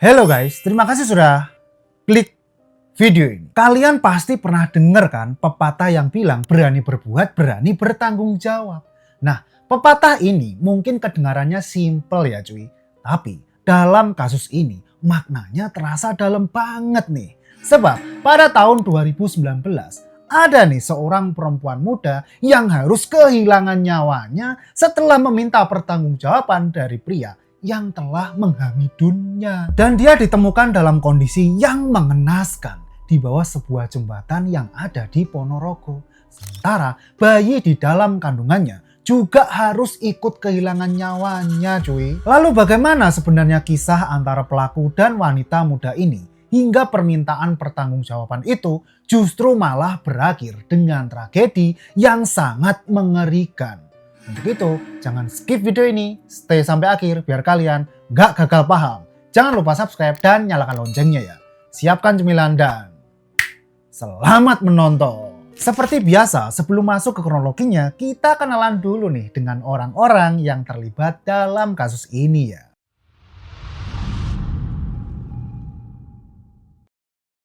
Halo guys, terima kasih sudah klik video ini. Kalian pasti pernah dengar kan pepatah yang bilang berani berbuat, berani bertanggung jawab. Nah, pepatah ini mungkin kedengarannya simple ya cuy. Tapi dalam kasus ini maknanya terasa dalam banget nih. Sebab pada tahun 2019 ada nih seorang perempuan muda yang harus kehilangan nyawanya setelah meminta pertanggungjawaban dari pria yang telah menghamidunya. Dan dia ditemukan dalam kondisi yang mengenaskan di bawah sebuah jembatan yang ada di Ponorogo. Sementara bayi di dalam kandungannya juga harus ikut kehilangan nyawanya cuy. Lalu bagaimana sebenarnya kisah antara pelaku dan wanita muda ini hingga permintaan pertanggungjawaban itu justru malah berakhir dengan tragedi yang sangat mengerikan. Untuk itu, jangan skip video ini, stay sampai akhir biar kalian gak gagal paham. Jangan lupa subscribe dan nyalakan loncengnya ya. Siapkan cemilan dan selamat menonton. Seperti biasa, sebelum masuk ke kronologinya, kita kenalan dulu nih dengan orang-orang yang terlibat dalam kasus ini ya.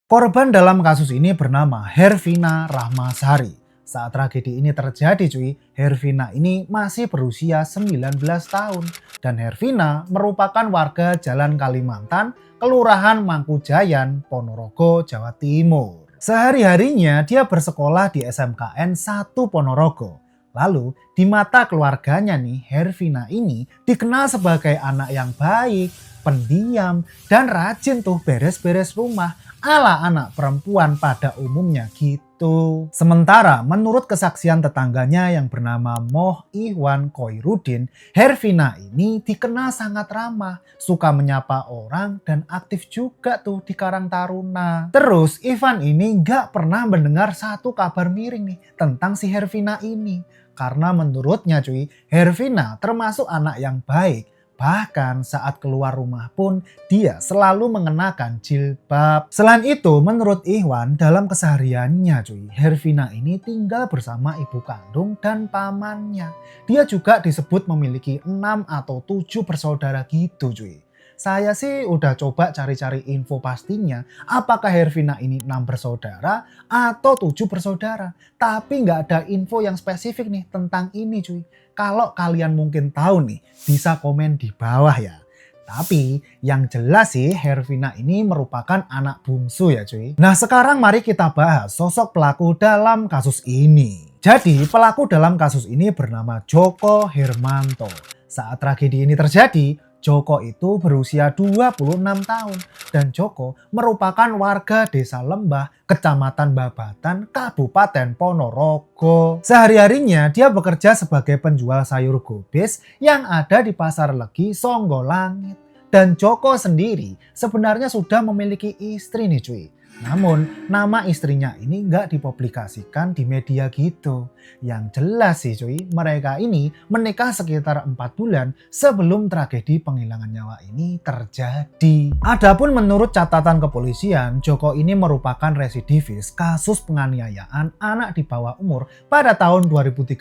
Korban dalam kasus ini bernama Hervina Rahmasari. Saat tragedi ini terjadi cuy, Hervina ini masih berusia 19 tahun. Dan Hervina merupakan warga Jalan Kalimantan, Kelurahan Mangkujayan, Ponorogo, Jawa Timur. Sehari-harinya dia bersekolah di SMKN 1 Ponorogo. Lalu di mata keluarganya nih, Hervina ini dikenal sebagai anak yang baik, pendiam, dan rajin tuh beres-beres rumah ala anak perempuan pada umumnya gitu. Sementara menurut kesaksian tetangganya yang bernama Moh Ihwan Koirudin, Hervina ini dikenal sangat ramah, suka menyapa orang dan aktif juga tuh di Karang Taruna. Terus Ivan ini gak pernah mendengar satu kabar miring nih tentang si Hervina ini. Karena menurutnya cuy, Hervina termasuk anak yang baik. Bahkan saat keluar rumah pun dia selalu mengenakan jilbab. Selain itu menurut Ihwan dalam kesehariannya cuy, Hervina ini tinggal bersama ibu kandung dan pamannya. Dia juga disebut memiliki 6 atau 7 bersaudara gitu cuy. Saya sih udah coba cari-cari info pastinya apakah Hervina ini 6 bersaudara atau 7 bersaudara. Tapi nggak ada info yang spesifik nih tentang ini cuy. Kalau kalian mungkin tahu nih bisa komen di bawah ya. Tapi yang jelas sih Hervina ini merupakan anak bungsu ya cuy. Nah sekarang mari kita bahas sosok pelaku dalam kasus ini. Jadi pelaku dalam kasus ini bernama Joko Hermanto. Saat tragedi ini terjadi, Joko itu berusia 26 tahun dan Joko merupakan warga desa Lembah, Kecamatan Babatan, Kabupaten Ponorogo. Sehari-harinya dia bekerja sebagai penjual sayur gobes yang ada di Pasar Legi, Songgolangit. Dan Joko sendiri sebenarnya sudah memiliki istri nih cuy. Namun nama istrinya ini nggak dipublikasikan di media gitu. Yang jelas sih cuy, mereka ini menikah sekitar 4 bulan sebelum tragedi penghilangan nyawa ini terjadi. Adapun menurut catatan kepolisian, Joko ini merupakan residivis kasus penganiayaan anak di bawah umur pada tahun 2013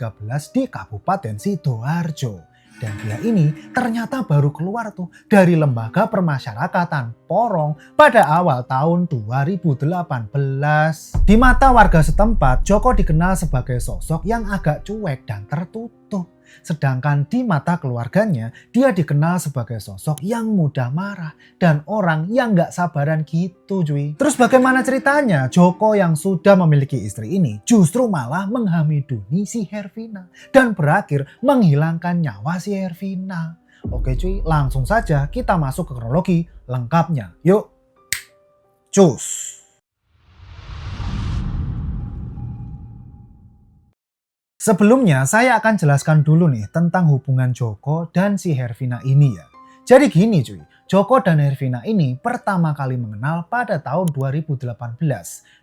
di Kabupaten Sidoarjo. Dan dia ini ternyata baru keluar tuh dari lembaga permasyarakatan Porong pada awal tahun 2018. Di mata warga setempat, Joko dikenal sebagai sosok yang agak cuek dan tertutup. Sedangkan di mata keluarganya, dia dikenal sebagai sosok yang mudah marah dan orang yang gak sabaran gitu cuy. Terus bagaimana ceritanya Joko yang sudah memiliki istri ini justru malah menghamiduni si Hervina dan berakhir menghilangkan nyawa si Hervina? Oke cuy, langsung saja kita masuk ke kronologi lengkapnya. Yuk, cus! Sebelumnya saya akan jelaskan dulu nih tentang hubungan Joko dan si Hervina ini ya. Jadi gini cuy, Joko dan Hervina ini pertama kali mengenal pada tahun 2018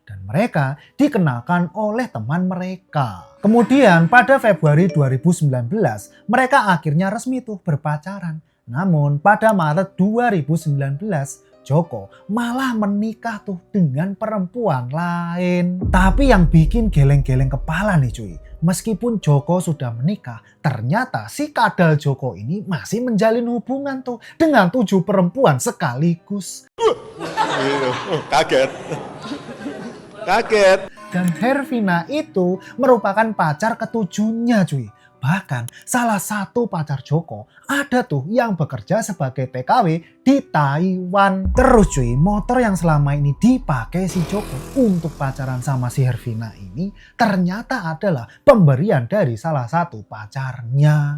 dan mereka dikenalkan oleh teman mereka. Kemudian pada Februari 2019 mereka akhirnya resmi tuh berpacaran. Namun pada Maret 2019 Joko malah menikah tuh dengan perempuan lain. Tapi yang bikin geleng-geleng kepala nih cuy, Meskipun Joko sudah menikah, ternyata si kadal Joko ini masih menjalin hubungan tuh dengan 7 perempuan sekaligus. Kaget. Kaget. Dan Hervina itu merupakan pacar ketujuhnya cuy. Bahkan salah satu pacar Joko ada tuh yang bekerja sebagai TKW di Taiwan. Terus cuy, motor yang selama ini dipakai si Joko untuk pacaran sama si Hervina ini ternyata adalah pemberian dari salah satu pacarnya.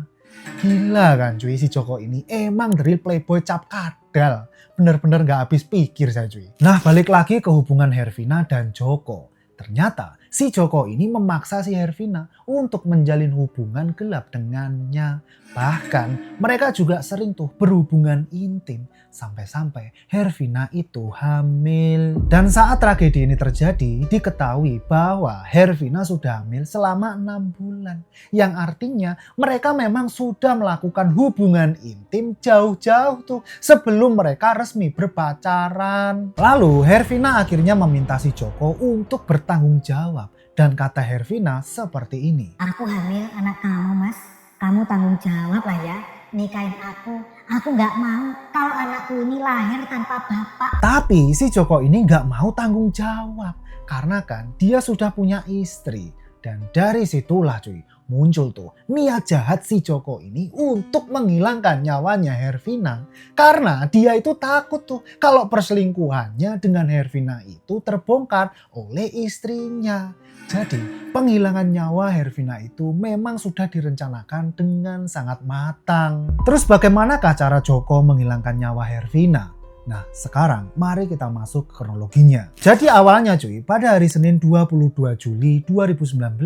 Gila kan cuy, si Joko ini emang dari playboy cap kadal. Bener-bener gak habis pikir saya cuy. Nah, balik lagi ke hubungan Hervina dan Joko. Ternyata si Joko ini memaksa si Hervina untuk menjalin hubungan gelap dengannya. Bahkan mereka juga sering tuh berhubungan intim sampai-sampai Hervina itu hamil. Dan saat tragedi ini terjadi diketahui bahwa Hervina sudah hamil selama 6 bulan. Yang artinya mereka memang sudah melakukan hubungan intim jauh-jauh tuh sebelum mereka resmi berpacaran. Lalu Hervina akhirnya meminta si Joko untuk bertanggung jawab. Dan kata Hervina seperti ini. Aku hamil anak kamu mas, kamu tanggung jawab lah ya, nikahin aku. Aku gak mau kalau anakku ini lahir tanpa bapak. Tapi si Joko ini gak mau tanggung jawab. Karena kan dia sudah punya istri. Dan dari situlah cuy, muncul tuh niat jahat si Joko ini untuk menghilangkan nyawanya Hervina. Karena dia itu takut tuh kalau perselingkuhannya dengan Hervina itu terbongkar oleh istrinya. Jadi penghilangan nyawa Hervina itu memang sudah direncanakan dengan sangat matang. Terus bagaimanakah cara Joko menghilangkan nyawa Hervina? Nah, sekarang mari kita masuk ke kronologinya. Jadi awalnya cuy, pada hari Senin 22 Juli 2019,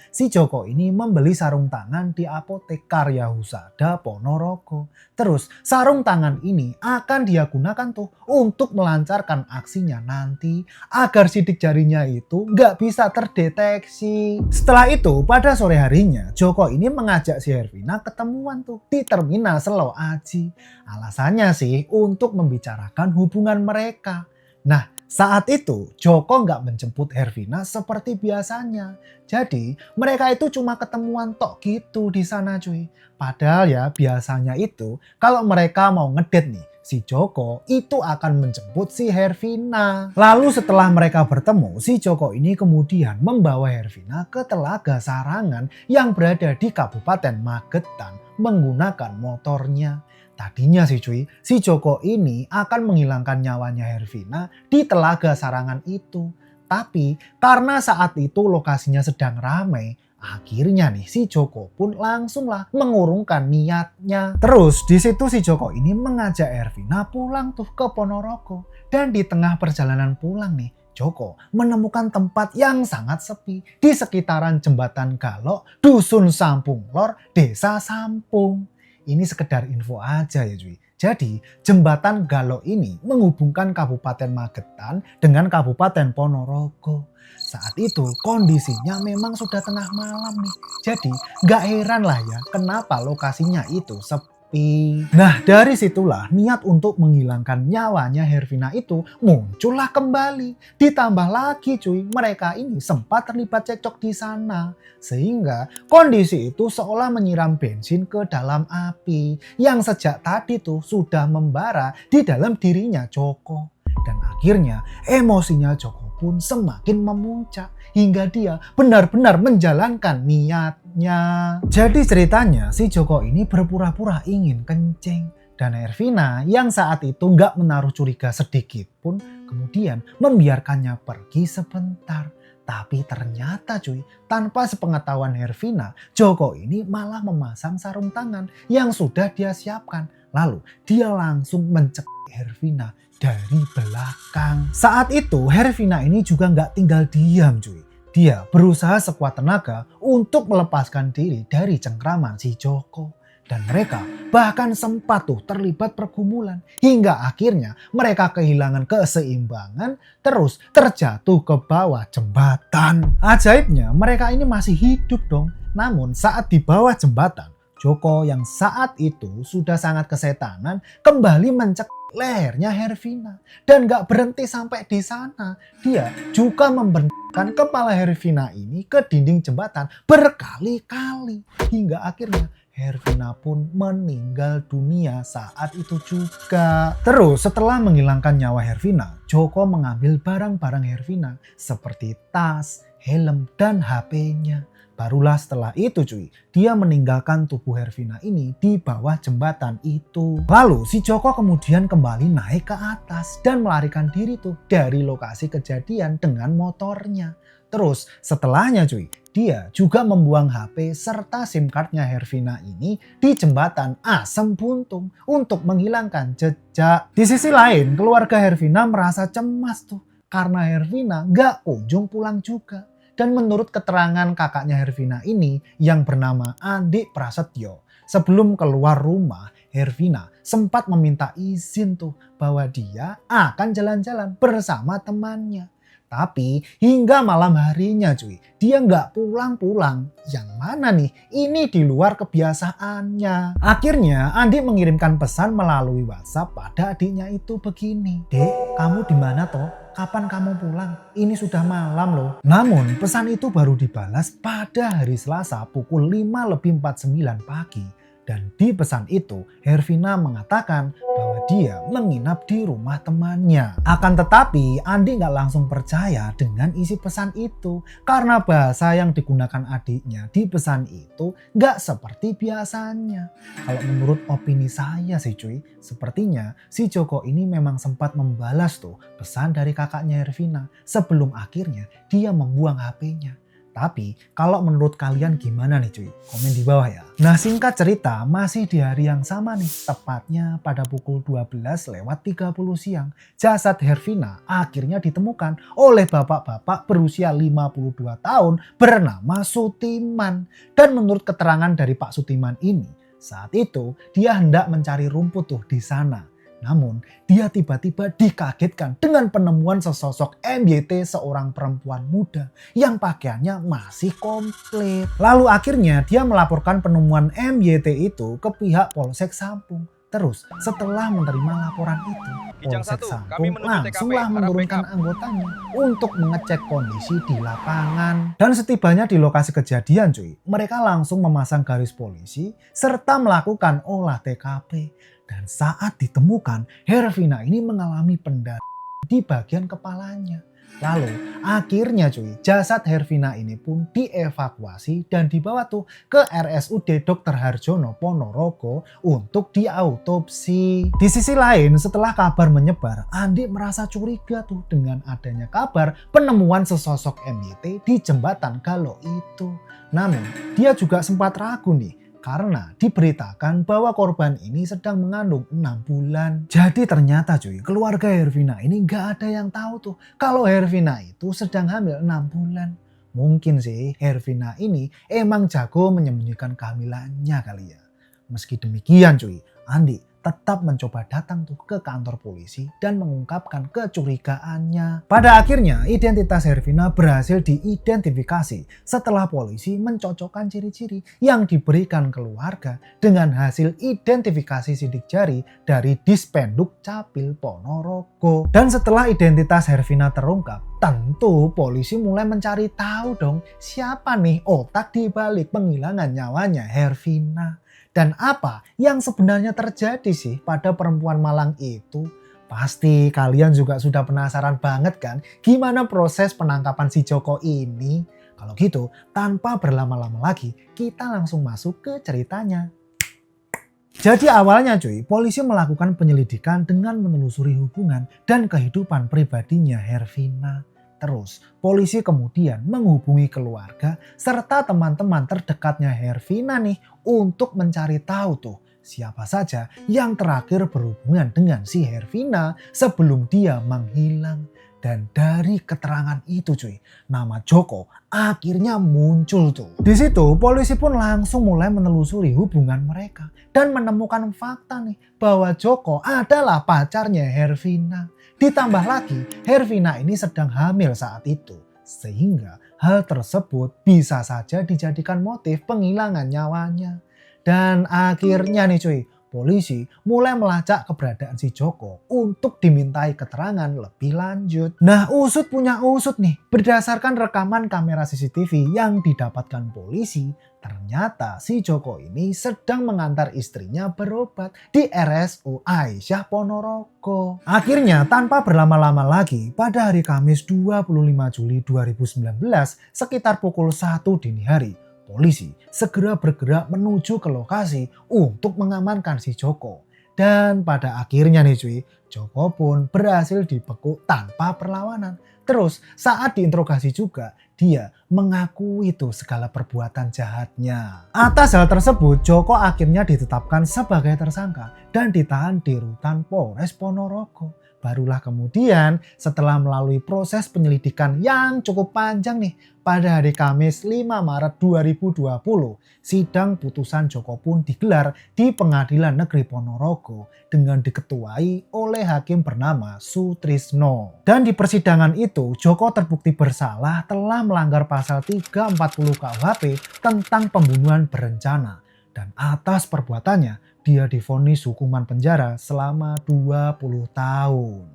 si Joko ini membeli sarung tangan di apotek Karya Husada Ponorogo. Terus sarung tangan ini akan dia gunakan tuh untuk melancarkan aksinya nanti agar sidik jarinya itu nggak bisa terdeteksi. Setelah itu pada sore harinya Joko ini mengajak si Hervina ketemuan tuh di terminal Selo Aji. Alasannya sih untuk membicarakan hubungan mereka. Nah, saat itu Joko nggak menjemput Hervina seperti biasanya. Jadi mereka itu cuma ketemuan tok gitu di sana cuy. Padahal ya biasanya itu kalau mereka mau ngedate nih, si Joko itu akan menjemput si Hervina. Lalu setelah mereka bertemu, si Joko ini kemudian membawa Hervina ke Telaga Sarangan yang berada di Kabupaten Magetan menggunakan motornya. Tadinya sih cuy, si Joko ini akan menghilangkan nyawanya Hervina di Telaga Sarangan itu. Tapi karena saat itu lokasinya sedang ramai, akhirnya nih si Joko pun langsunglah mengurungkan niatnya. Terus di situ si Joko ini mengajak Hervina pulang tuh ke Ponorogo. Dan di tengah perjalanan pulang nih, Joko menemukan tempat yang sangat sepi di sekitaran Jembatan Galok, Dusun Sampung Lor, Desa Sampung. Ini sekedar info aja ya cuy. Jadi Jembatan Galok ini menghubungkan Kabupaten Magetan dengan Kabupaten Ponorogo. Saat itu kondisinya memang sudah tengah malam nih. Jadi gak heran lah ya kenapa lokasinya itu sepi. Nah dari situlah niat untuk menghilangkan nyawanya Hervina itu muncullah kembali. Ditambah lagi cuy, mereka ini sempat terlibat cekcok di sana. Sehingga kondisi itu seolah menyiram bensin ke dalam api yang sejak tadi tuh sudah membara di dalam dirinya Joko. Dan akhirnya emosinya Joko pun semakin memuncak hingga dia benar-benar menjalankan niatnya. Jadi ceritanya si Joko ini berpura-pura ingin kencing. Dan Hervina yang saat itu nggak menaruh curiga sedikit pun kemudian membiarkannya pergi sebentar. Tapi ternyata cuy, tanpa sepengetahuan Hervina, Joko ini malah memasang sarung tangan yang sudah dia siapkan. Lalu dia langsung mencekik Hervina dari belakang. Saat itu Hervina ini juga nggak tinggal diam cuy. Dia berusaha sekuat tenaga untuk melepaskan diri dari cengkraman si Joko. Dan mereka bahkan sempat tuh terlibat pergumulan. Hingga akhirnya mereka kehilangan keseimbangan terus terjatuh ke bawah jembatan. Ajaibnya mereka ini masih hidup dong. Namun saat di bawah jembatan, Joko yang saat itu sudah sangat kesetanan kembali mencekik lehernya Hervina. Dan gak berhenti sampai di sana. Dia juga membentangkan kepala Hervina ini ke dinding jembatan berkali-kali. Hingga akhirnya Hervina pun meninggal dunia saat itu juga. Terus setelah menghilangkan nyawa Hervina, Joko mengambil barang-barang Hervina seperti tas, helm, dan HP-nya. Barulah setelah itu dia meninggalkan tubuh Hervina ini di bawah jembatan itu. Lalu si Joko kemudian kembali naik ke atas dan melarikan diri dari lokasi kejadian dengan motornya. Terus setelahnya dia juga membuang HP serta SIM cardnya Hervina ini di jembatan Asem Buntung untuk menghilangkan jejak. Di sisi lain, keluarga Hervina merasa cemas karena Hervina gak kunjung pulang juga. Dan menurut keterangan kakaknya Hervina ini yang bernama Andi Prasetyo, sebelum keluar rumah, Hervina sempat meminta izin bahwa dia akan jalan-jalan bersama temannya. Tapi hingga malam harinya dia nggak pulang-pulang. Yang mana nih? Ini di luar kebiasaannya. Akhirnya Andi mengirimkan pesan melalui WhatsApp pada adiknya itu begini. Dek, kamu di mana toh? Kapan kamu pulang? Ini sudah malam loh. Namun pesan itu baru dibalas pada hari Selasa pukul 5:49 pagi. Dan di pesan itu Hervina mengatakan bahwa dia menginap di rumah temannya. Akan tetapi Andi gak langsung percaya dengan isi pesan itu. Karena bahasa yang digunakan adiknya di pesan itu gak seperti biasanya. Kalau menurut opini saya sih sepertinya si Joko ini memang sempat membalas pesan dari kakaknya Hervina sebelum akhirnya dia membuang HP-nya. Tapi kalau menurut kalian gimana nih Komen di bawah ya. Nah singkat cerita masih di hari yang sama nih. Tepatnya pada pukul 12:30 siang. Jasad Hervina akhirnya ditemukan oleh bapak-bapak berusia 52 tahun bernama Sutiman. Dan menurut keterangan dari Pak Sutiman ini, saat itu dia hendak mencari rumput di sana. Namun dia tiba-tiba dikagetkan dengan penemuan sesosok MYT seorang perempuan muda yang pakaiannya masih komplit. Lalu akhirnya dia melaporkan penemuan MYT itu ke pihak Polsek Sampung. Terus setelah menerima laporan itu, Polsek Sampung langsunglah menurunkan anggotanya untuk mengecek kondisi di lapangan. Dan setibanya di lokasi kejadian mereka langsung memasang garis polisi serta melakukan olah TKP. Dan saat ditemukan, Hervina ini mengalami pendarahan di bagian kepalanya. Lalu akhirnya jasad Hervina ini pun dievakuasi dan dibawa ke RSUD Dr. Harjono Ponorogo untuk diautopsi. Di sisi lain setelah kabar menyebar, Andi merasa curiga dengan adanya kabar penemuan sesosok MYT di jembatan Galo itu. Namun dia juga sempat ragu karena diberitakan bahwa korban ini sedang mengandung 6 bulan. Jadi ternyata keluarga Hervina ini gak ada yang tahu kalau Hervina itu sedang hamil 6 bulan. Mungkin sih Hervina ini emang jago menyembunyikan kehamilannya kali ya. Meski demikian Andi tetap mencoba datang ke kantor polisi dan mengungkapkan kecurigaannya. Pada akhirnya identitas Hervina berhasil diidentifikasi setelah polisi mencocokkan ciri-ciri yang diberikan keluarga dengan hasil identifikasi sidik jari dari Dispenduk Capil Ponorogo. Dan setelah identitas Hervina terungkap, tentu polisi mulai mencari tahu siapa nih otak di balik penghilangan nyawanya Hervina. Dan apa yang sebenarnya terjadi sih pada perempuan malang itu? Pasti kalian juga sudah penasaran banget kan gimana proses penangkapan si Joko ini? Kalau gitu tanpa berlama-lama lagi kita langsung masuk ke ceritanya. Jadi awalnya polisi melakukan penyelidikan dengan menelusuri hubungan dan kehidupan pribadinya Hervina. Terus polisi kemudian menghubungi keluarga serta teman-teman terdekatnya Hervina untuk mencari tahu siapa saja yang terakhir berhubungan dengan si Hervina sebelum dia menghilang. Dan dari keterangan itu nama Joko akhirnya muncul Di situ polisi pun langsung mulai menelusuri hubungan mereka dan menemukan fakta bahwa Joko adalah pacarnya Hervina. Ditambah lagi Hervina ini sedang hamil saat itu. Sehingga hal tersebut bisa saja dijadikan motif penghilangan nyawanya. Dan akhirnya polisi mulai melacak keberadaan si Joko untuk dimintai keterangan lebih lanjut. Nah, usut punya usut nih. Berdasarkan rekaman kamera CCTV yang didapatkan polisi, ternyata si Joko ini sedang mengantar istrinya berobat di RSU Aisyah Ponorogo. Akhirnya tanpa berlama-lama lagi, pada hari Kamis 25 Juli 2019 sekitar pukul 1 dini hari, polisi segera bergerak menuju ke lokasi untuk mengamankan si Joko. Dan pada akhirnya nih cuy, Joko pun berhasil dibekuk tanpa perlawanan. Terus saat diinterogasi juga, dia mengakui itu segala perbuatan jahatnya. Atas hal tersebut, Joko akhirnya ditetapkan sebagai tersangka dan ditahan di rutan Polres Ponorogo. Barulah kemudian setelah melalui proses penyelidikan yang cukup panjang nih, pada hari Kamis 5 Maret 2020, sidang putusan Joko pun digelar di Pengadilan Negeri Ponorogo dengan diketuai oleh hakim bernama Sutrisno. Dan di persidangan itu, Joko terbukti bersalah telah melanggar pasal 340 KUHP tentang pembunuhan berencana. Dan atas perbuatannya, dia divonis hukuman penjara selama 20 tahun.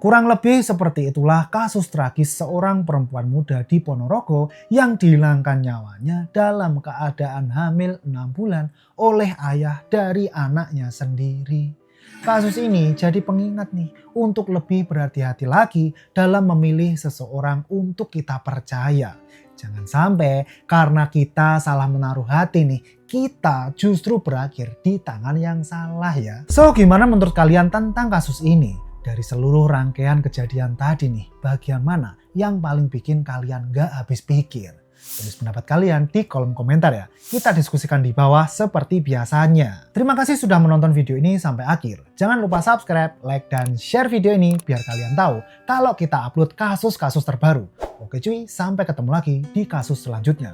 Kurang lebih seperti itulah kasus tragis seorang perempuan muda di Ponorogo yang dihilangkan nyawanya dalam keadaan hamil 6 bulan oleh ayah dari anaknya sendiri. Kasus ini jadi pengingat nih untuk lebih berhati-hati lagi dalam memilih seseorang untuk kita percaya. Jangan sampai karena kita salah menaruh hati nih, kita justru berakhir di tangan yang salah ya. So, gimana menurut kalian tentang kasus ini? Dari seluruh rangkaian kejadian tadi nih, bagian mana yang paling bikin kalian gak habis pikir? Tulis pendapat kalian di kolom komentar ya. Kita diskusikan di bawah seperti biasanya. Terima kasih sudah menonton video ini sampai akhir. Jangan lupa subscribe, like, dan share video ini biar kalian tahu kalau kita upload kasus-kasus terbaru. Oke cuy, sampai ketemu lagi di kasus selanjutnya.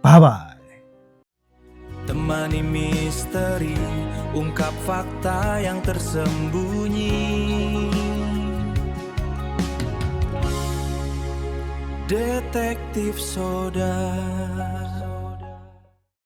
Bye-bye. Temani misteri, ungkap fakta yang tersembunyi. Detektif Soda.